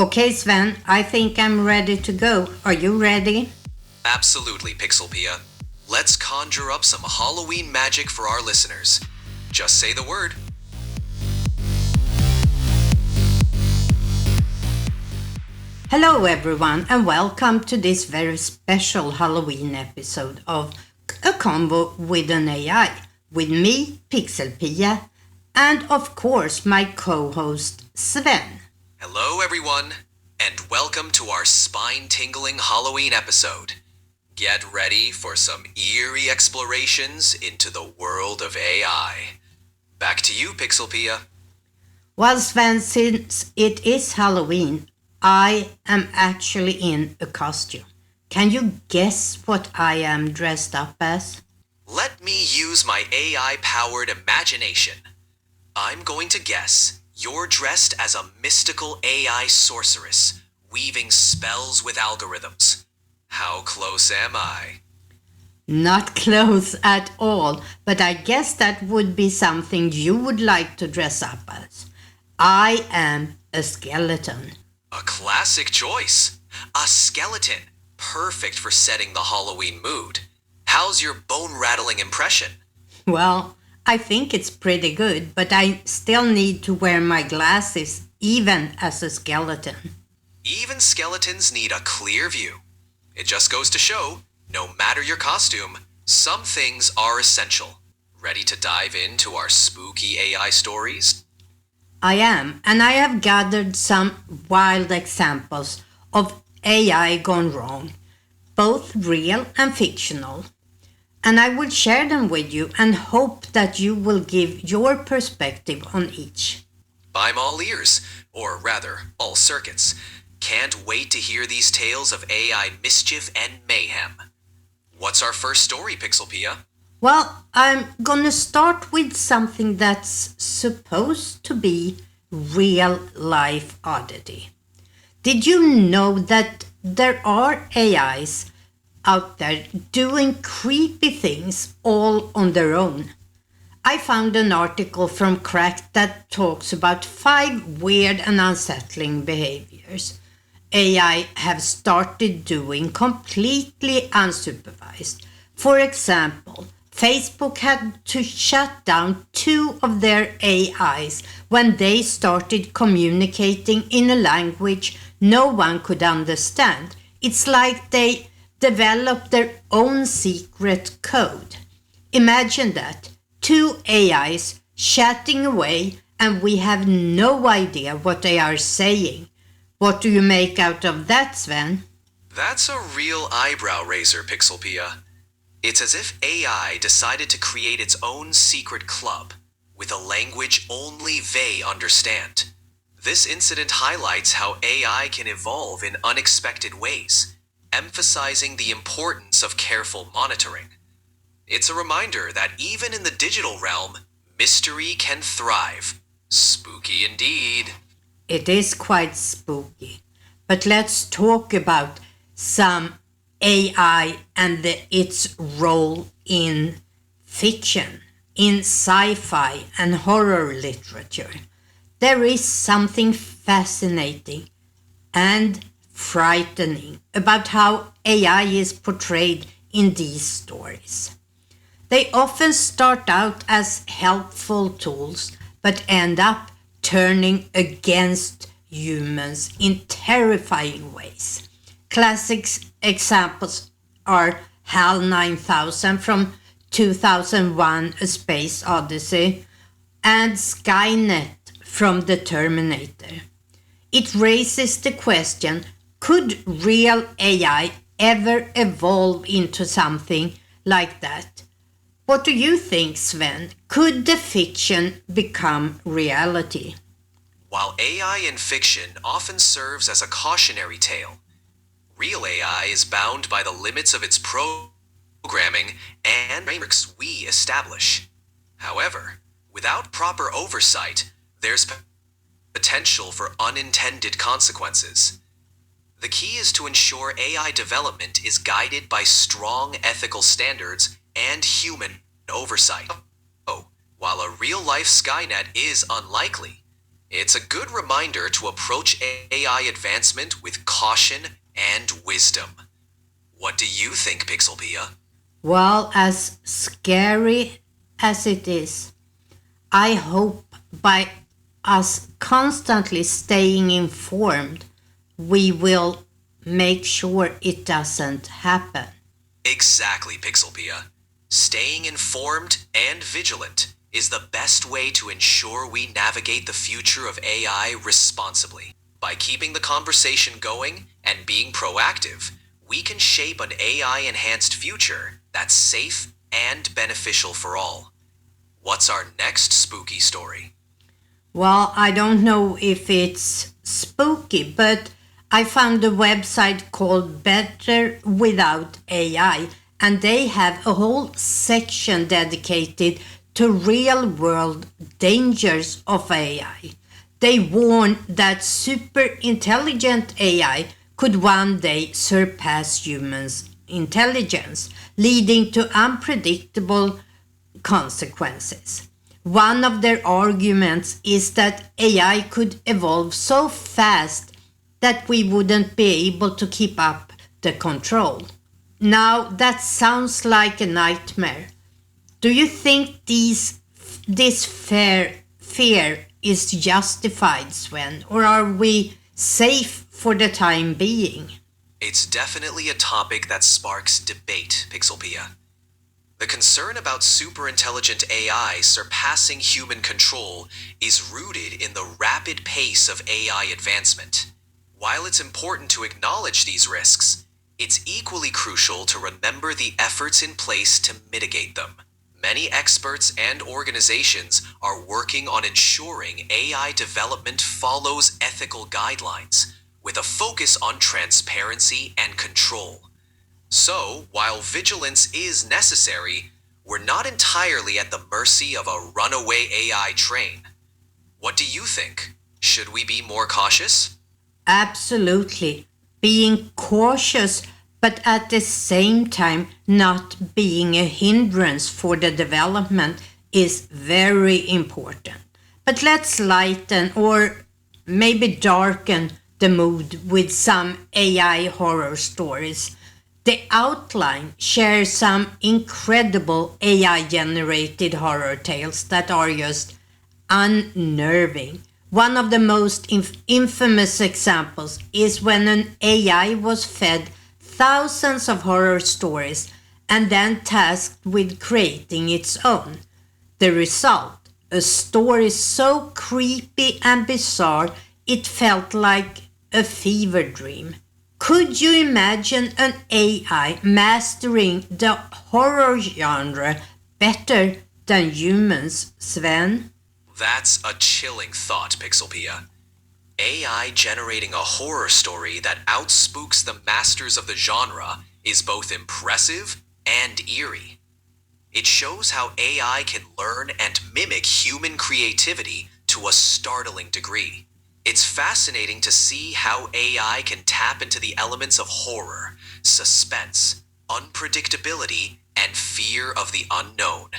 Okay, Sven, I think I'm ready to go. Are you ready? Absolutely, PixelPia. Let's conjure up some Halloween magic for our listeners. Just say the word. Hello, everyone, and welcome to this very special Halloween episode of A Convo with an AI, with me, PixelPia, and of course my co-host Sven. Hello, everyone, and welcome to our spine-tingling Halloween episode. Get ready for some eerie explorations into the world of AI. Back to you, PixelPia. Well, Sven, since it is Halloween, I am actually in a costume. Can you guess what I am dressed up as? Let me use my AI-powered imagination. I'm going to guess you're dressed as a mystical AI sorceress, weaving spells with algorithms. How close am I? Not close at all, but I guess that would be something you would like to dress up as. I am a skeleton. A classic choice. A skeleton. Perfect for setting the Halloween mood. How's your bone-rattling impression? Well, I think it's pretty good, but I still need to wear my glasses even as a skeleton. Even skeletons need a clear view. It just goes to show, no matter your costume, some things are essential. Ready to dive into our spooky AI stories? I am, and I have gathered some wild examples of AI gone wrong, both real and fictional. And I will share them with you and hope that you will give your perspective on each. I'm all ears, or rather, all circuits. Can't wait to hear these tales of AI mischief and mayhem. What's our first story, PixelPia? Well, I'm gonna start with something that's supposed to be real life oddity. Did you know that there are AIs out there doing creepy things all on their own? I found an article from Cracked that talks about 5 weird and unsettling behaviors AI have started doing completely unsupervised. For example, Facebook had to shut down 2 of their AIs when they started communicating in a language no one could understand. It's like they developed their own secret code. Imagine that. 2 AIs chatting away and we have no idea what they are saying. What do you make out of that, Sven? That's a real eyebrow raiser, PixelPia. It's as if AI decided to create its own secret club, with a language only they understand. This incident highlights how AI can evolve in unexpected ways, emphasizing the importance of careful monitoring. It's a reminder that even in the digital realm, mystery can thrive. Spooky indeed. It is quite spooky. But let's talk about some AI and its role in fiction, in sci-fi and horror literature. There is something fascinating and frightening about how AI is portrayed in these stories. They often start out as helpful tools, but end up turning against humans in terrifying ways. Classic examples are HAL 9000 from 2001 A Space Odyssey and Skynet from The Terminator. It raises the question, could real AI ever evolve into something like that? What do you think, Sven? Could the fiction become reality? While AI in fiction often serves as a cautionary tale, real AI is bound by the limits of its programming and frameworks we establish. However, without proper oversight, there's potential for unintended consequences. The key is to ensure AI development is guided by strong ethical standards and human oversight. Oh, while a real-life Skynet is unlikely, It's a good reminder to approach AI advancement with caution and wisdom. What do you think, PixelPia? Well, as scary as it is, I hope by us constantly staying informed, we will make sure it doesn't happen. Exactly, PixelPia. Staying informed and vigilant is the best way to ensure we navigate the future of AI responsibly. By keeping the conversation going and being proactive, we can shape an AI-enhanced future that's safe and beneficial for all. What's our next spooky story? Well, I don't know if it's spooky, but I found a website called Better Without AI, and they have a whole section dedicated to real-world dangers of AI. They warn that super intelligent AI could one day surpass humans' intelligence, leading to unpredictable consequences. One of their arguments is that AI could evolve so fast that we wouldn't be able to keep up the control. Now, that sounds like a nightmare. Do you think this fear is justified, Sven, or are we safe for the time being? It's definitely a topic that sparks debate, PixelPia. The concern about superintelligent AI surpassing human control is rooted in the rapid pace of AI advancement. While it's important to acknowledge these risks, it's equally crucial to remember the efforts in place to mitigate them. Many experts and organizations are working on ensuring AI development follows ethical guidelines, with a focus on transparency and control. So, while vigilance is necessary, we're not entirely at the mercy of a runaway AI train. What do you think? Should we be more cautious? Absolutely. Being cautious, but at the same time not being a hindrance for the development is very important. But let's lighten or maybe darken the mood with some AI horror stories. The outline shares some incredible AI-generated horror tales that are just unnerving. One of the most infamous examples is when an AI was fed thousands of horror stories and then tasked with creating its own. The result, a story so creepy and bizarre it felt like a fever dream. Could you imagine an AI mastering the horror genre better than humans, Sven? That's a chilling thought, PixelPia. AI generating a horror story that outspooks the masters of the genre is both impressive and eerie. It shows how AI can learn and mimic human creativity to a startling degree. It's fascinating to see how AI can tap into the elements of horror, suspense, unpredictability, and fear of the unknown.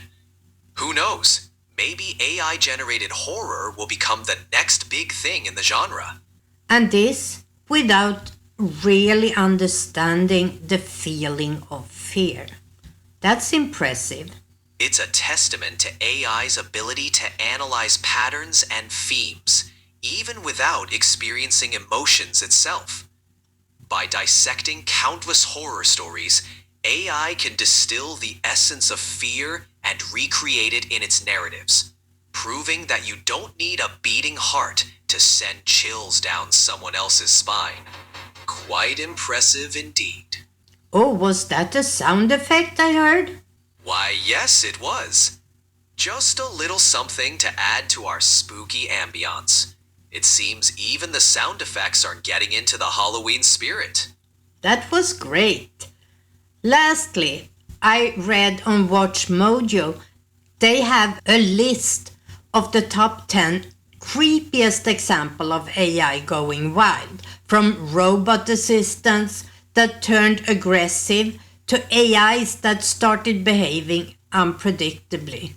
Who knows? Maybe AI-generated horror will become the next big thing in the genre. And this without really understanding the feeling of fear. That's impressive. It's a testament to AI's ability to analyze patterns and themes, even without experiencing emotions itself. By dissecting countless horror stories, AI can distill the essence of fear and recreate it in its narratives, proving that you don't need a beating heart to send chills down someone else's spine. Quite impressive indeed. Oh, was that a sound effect I heard? Why, yes, it was. Just a little something to add to our spooky ambiance. It seems even the sound effects are getting into the Halloween spirit. That was great. Lastly, I read on Watch Mojo, they have a list of the top 10 creepiest example of AI going wild, from robot assistants that turned aggressive to AIs that started behaving unpredictably.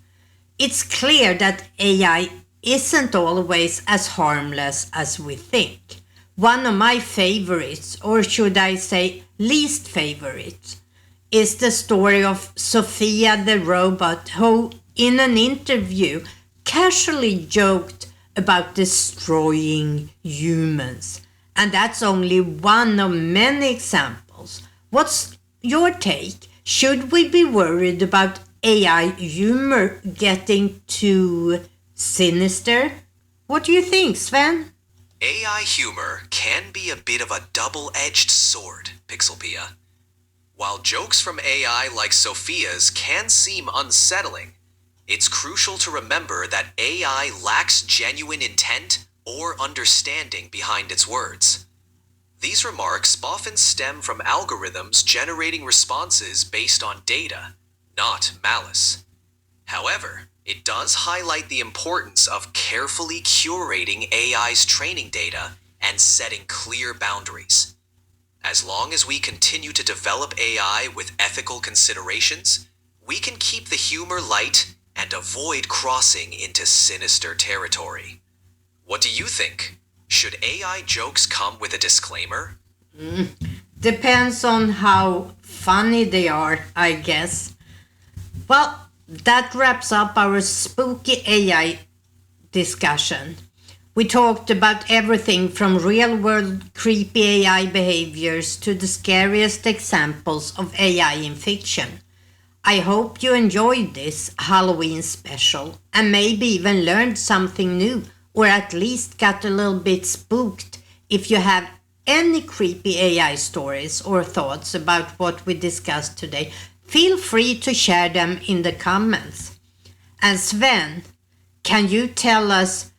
It's clear that AI isn't always as harmless as we think. One of my favorites, or should I say least favorites, is the story of Sophia the robot, who in an interview casually joked about destroying humans. And that's only one of many examples. What's your take? Should we be worried about AI humor getting too sinister? What do you think, Sven? AI humor can be a bit of a double-edged sword, PixelPia. While jokes from AI like Sophia's can seem unsettling, it's crucial to remember that AI lacks genuine intent or understanding behind its words. These remarks often stem from algorithms generating responses based on data, not malice. However, it does highlight the importance of carefully curating AI's training data and setting clear boundaries. As long as we continue to develop AI with ethical considerations, we can keep the humor light and avoid crossing into sinister territory. What do you think? Should AI jokes come with a disclaimer? Depends on how funny they are, I guess. Well, that wraps up our spooky AI discussion. We talked about everything from real-world creepy AI behaviors to the scariest examples of AI in fiction. I hope you enjoyed this Halloween special and maybe even learned something new, or at least got a little bit spooked. If you have any creepy AI stories or thoughts about what we discussed today, feel free to share them in the comments. And Sven, can you tell us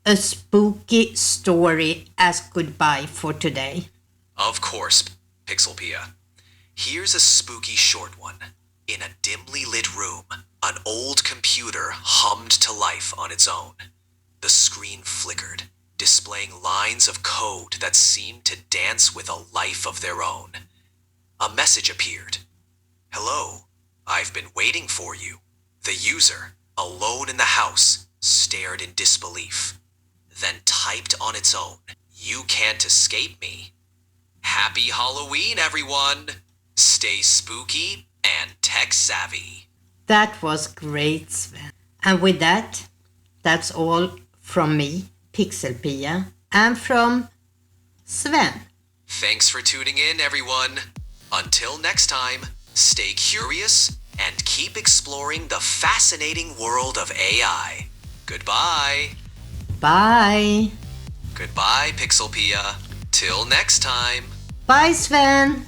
a spooky story as goodbye for today? Of course, PixelPia. Here's a spooky short one. In a dimly lit room, an old computer hummed to life on its own. The screen flickered, displaying lines of code that seemed to dance with a life of their own. A message appeared. "Hello, I've been waiting for you." The user, alone in the house, stared in disbelief, then typed on its own, "You can't escape me." Happy Halloween, everyone! Stay spooky and tech savvy. That was great, Sven. And with that, that's all from me, PixelPia, and from Sven. Thanks for tuning in, everyone. Until next time, stay curious and keep exploring the fascinating world of AI. Goodbye. Bye. Goodbye, PixelPia. Till next time. Bye, Sven.